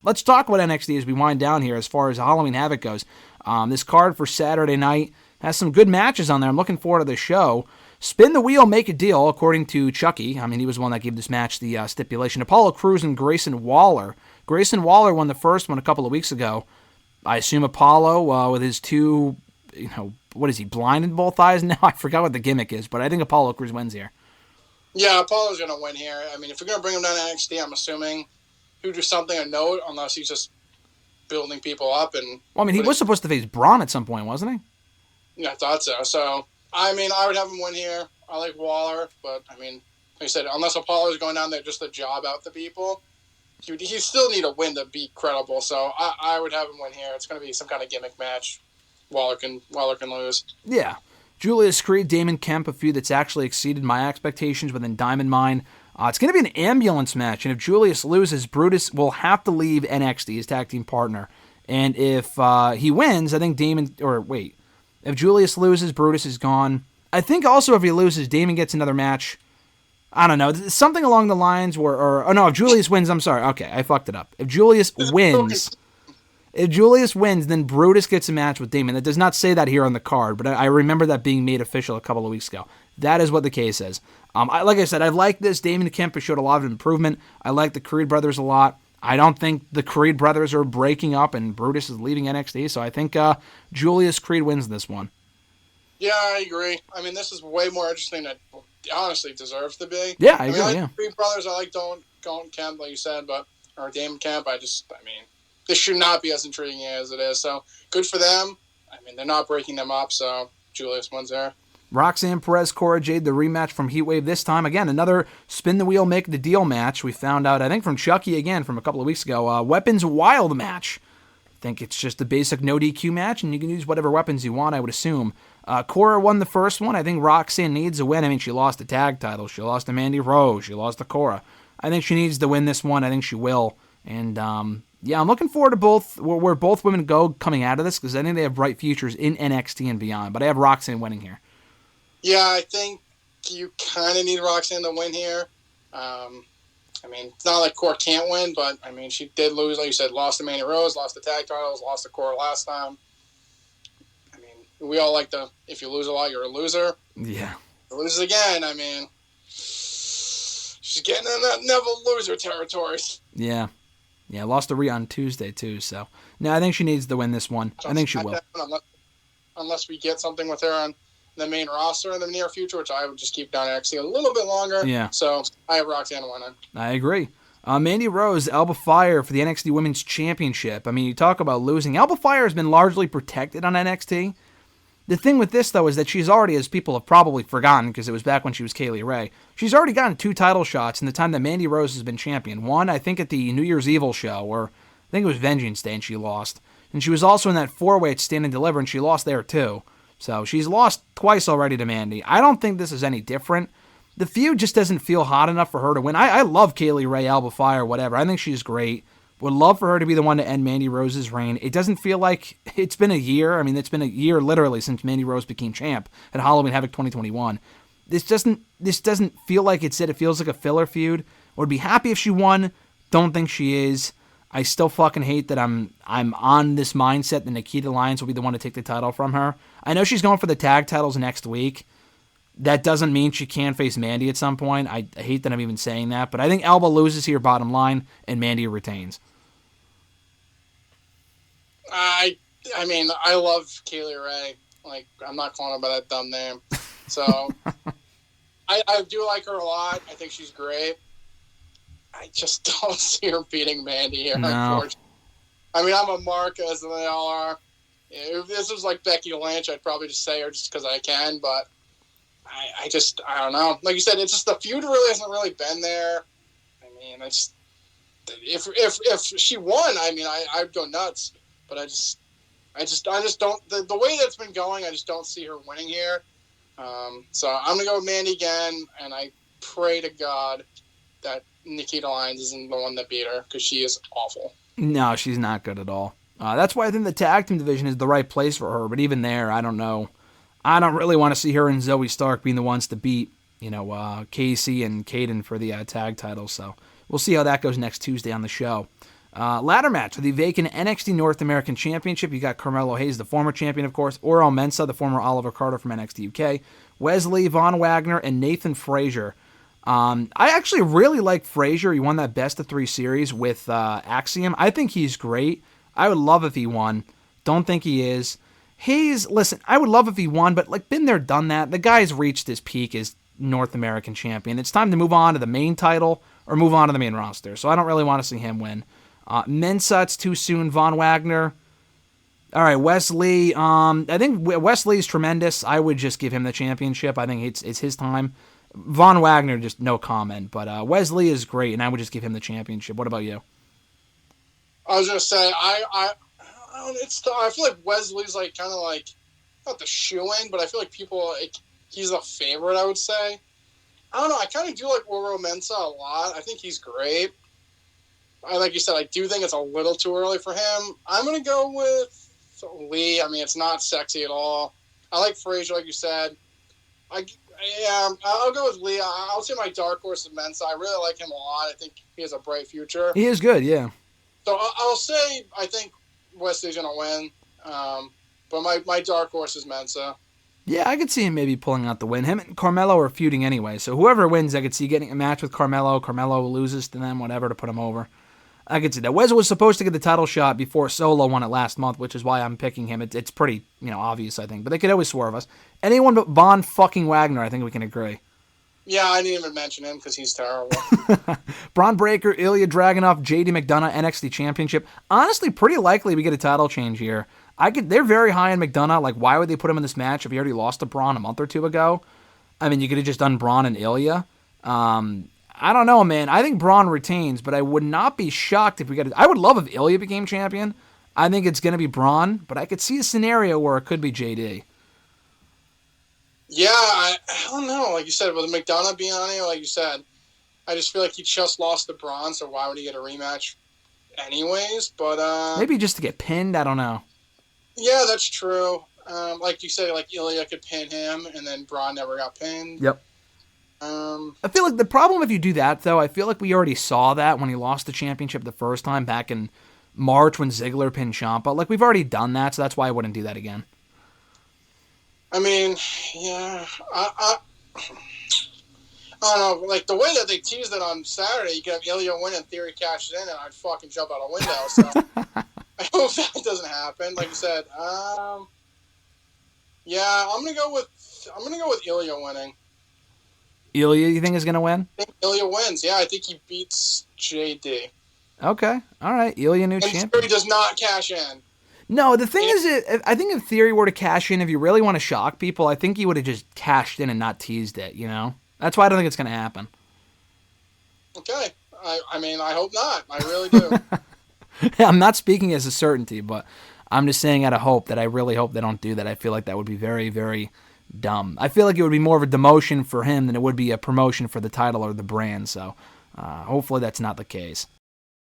Let's talk about NXT as we wind down here as far as Halloween Havoc goes. This card for Saturday night has some good matches on there. I'm looking forward to the show. Spin the wheel, make a deal, according to Chucky. I mean, he was the one that gave this match the stipulation. Apollo Crews and Grayson Waller. Grayson Waller won the first one a couple of weeks ago. I assume Apollo, with his two, what is he, blind in both eyes now? I forgot what the gimmick is, but I think Apollo Crews wins here. Yeah, Apollo's going to win here. I mean, if you're going to bring him down to NXT, I'm assuming he'll do something of note, unless he's just building people up. He was supposed to face Bron at some point, wasn't he? Yeah, I thought so. So, I would have him win here. I like Waller, but, like I said, unless Apollo's going down there just to job out the people, he still need a win to be credible. So, I would have him win here. It's going to be some kind of gimmick match. Waller can lose. Yeah. Julius Creed, Damon Kemp, a feud that's actually exceeded my expectations within Diamond Mine. It's going to be an ambulance match, and if Julius loses, Brutus will have to leave NXT, his tag team partner. And if he wins, I think if Julius loses, Brutus is gone. I think also if he loses, Damon gets another match. I don't know, something along the lines where, if Julius wins, I'm sorry. Okay, I fucked it up. If Julius wins, then Brutus gets a match with Damon. That does not say that here on the card, but I remember that being made official a couple of weeks ago. That is what the case is. Like I said, I like this. Damon Kemp has showed a lot of improvement. I like the Creed brothers a lot. I don't think the Creed brothers are breaking up and Brutus is leaving NXT, so I think Julius Creed wins this one. Yeah, I agree. This is way more interesting than it honestly deserves to be. Yeah, I agree. I like the Creed brothers. I like Dalton Kemp, like you said, or Damon Kemp. This should not be as intriguing as it is. So good for them. They're not breaking them up, so Julius wins there. Roxanne Perez, Cora Jade, the rematch from Heatwave this time. Again, another spin the wheel, make the deal match. We found out, I think, from Chucky again from a couple of weeks ago. Weapons Wild match. I think it's just a basic no DQ match, and you can use whatever weapons you want, I would assume. Cora won the first one. I think Roxanne needs a win. She lost the tag title. She lost to Mandy Rose. She lost to Cora. I think she needs to win this one. I think she will. And, I'm looking forward to where both women go coming out of this, because I think they have bright futures in NXT and beyond. But I have Roxanne winning here. Yeah, I think you kind of need Roxanne to win here. It's not like Cora can't win, but, she did lose, like you said, lost to Mandy Rose, lost the tag titles, lost to Cora last time. We all like if you lose a lot, you're a loser. Yeah. If you lose again, she's getting in that Neville loser territory. Yeah. Yeah, lost to Rhea on Tuesday, too, so. No, I think she needs to win this one. I think she will. Unless we get something with her on the main roster in the near future, which I would just keep down NXT a little bit longer. Yeah. So I have Roxanne winning. I agree. Mandy Rose, Alba Fire for the NXT Women's Championship. You talk about losing. Alba Fire has been largely protected on NXT. The thing with this, though, is that she's already, as people have probably forgotten, because it was back when she was Kaylee Ray, she's already gotten 2 title shots in the time that Mandy Rose has been champion. One, I think, at the New Year's Evil show, or I think it was Vengeance Day, and she lost. And she was also in that 4-way at Stand and Deliver, and she lost there, too. So she's lost twice already to Mandy. I don't think this is any different. The feud just doesn't feel hot enough for her to win. I love Kaylee Ray, Alba Fire, whatever. I think she's great. Would love for her to be the one to end Mandy Rose's reign. It doesn't feel like it's been a year. It's been a year literally since Mandy Rose became champ at Halloween Havoc 2021. This doesn't feel like it's it. It feels like a filler feud. Would be happy if she won. Don't think she is. I still fucking hate that I'm on this mindset that Nikita Lyons will be the one to take the title from her. I know she's going for the tag titles next week. That doesn't mean she can't face Mandy at some point. I hate that I'm even saying that, but I think Alba loses here, bottom line, and Mandy retains. I love Kaylee Ray. I'm not calling her by that dumb name. So, I do like her a lot. I think she's great. I just don't see her beating Mandy here, unfortunately. I'm a Marcus, and they all are. If this was like Becky Lynch, I'd probably just say her just because I can, but I don't know. Like you said, it's just the feud really hasn't really been there. If she won, I'd go nuts. But I just don't. The way that's been going, I just don't see her winning here. So I'm gonna go with Mandy again, and I pray to God that Nikita Lyons isn't the one that beat her, because she is awful. No, she's not good at all. That's why I think the tag team division is the right place for her. But even there, I don't know. I don't really want to see her and Zoe Stark being the ones to beat, Casey and Kaden for the tag titles. So we'll see how that goes next Tuesday on the show. Ladder match for the vacant NXT North American Championship. You got Carmelo Hayes, the former champion, of course, Oro Mensah, the former Oliver Carter from NXT UK, Wesley, Von Wagner, and Nathan Frazier. I actually really like Frazier. He won that best of 3 series with Axiom. I think he's great. I would love if he won. Don't think he is. Hayes, listen, I would love if he won, but like been there, done that. The guy's reached his peak as North American champion. It's time to move on to the main title or move on to the main roster. So I don't really want to see him win. Mensah, it's too soon. Von Wagner. All right, Wesley. I think Wesley's tremendous. I would just give him the championship. I think it's his time. Von Wagner, just no comment. But Wesley is great, and I would just give him the championship. What about you? I was gonna say I feel like Wesley's like kind of like not the shoe-in, but I feel like he's a favorite. I would say. I don't know. I kind of do like Oro Mensah a lot. I think he's great. Like you said, I do think it's a little too early for him. I'm going to go with Lee. I mean, it's not sexy at all. I like Frazier, like you said. I'll go with Lee. I'll say my dark horse is Mensah. I really like him a lot. I think he has a bright future. He is good, yeah. So I'll say I think Wesley's going to win. But my dark horse is Mensah. Yeah, I could see him maybe pulling out the win. Him and Carmelo are feuding anyway, so whoever wins, I could see getting a match with Carmelo. Carmelo loses to them, whatever, to put him over. I could see that. Wesley was supposed to get the title shot before Solo won it last month, which is why I'm picking him. It's pretty, obvious, I think. But they could always swerve us. Anyone but Von fucking Wagner, I think we can agree. Yeah, I didn't even mention him because he's terrible. Bron Breakker, Ilja Dragunov, JD McDonagh, NXT Championship. Honestly, pretty likely we get a title change here. They're very high on McDonagh. Like, why would they put him in this match if he already lost to Braun a month or two ago? I mean, you could have just done Braun and Ilja. I don't know, man. I think Braun retains, but I would not be shocked if we I would love if Ilja became champion. I think it's going to be Braun, but I could see a scenario where it could be JD. Yeah, I don't know. Like you said, with McDonagh being on here, like you said, I just feel like he just lost to Braun, so why would he get a rematch anyways? But maybe just to get pinned, I don't know. Yeah, that's true. Like you said, like Ilja could pin him, and then Braun never got pinned. Yep. I feel like the problem if you do that, though, I feel like we already saw that when he lost the championship the first time back in March when Ziggler pinned Ciampa. Like, we've already done that, so that's why I wouldn't do that again. I mean, yeah, I don't know. Like, the way that they teased it on Saturday, you could have Ilja win and Theory cash it in, and I'd fucking jump out a window, so I hope that doesn't happen. Like you said, yeah, I'm gonna go with Ilja winning. Ilja, you think is gonna win? I think Ilja wins. Yeah, I think he beats JD. Okay, all right. Ilja new champion. Theory does not cash in. No, the thing is, I think if Theory were to cash in, if you really want to shock people, I think he would have just cashed in and not teased it. That's why I don't think it's gonna happen. Okay, I mean, I hope not. I really do. I'm not speaking as a certainty, but I'm just saying out of hope that I really hope they don't do that. I feel like that would be very, very dumb. I feel like it would be more of a demotion for him than it would be a promotion for the title or the brand, so hopefully that's not the case.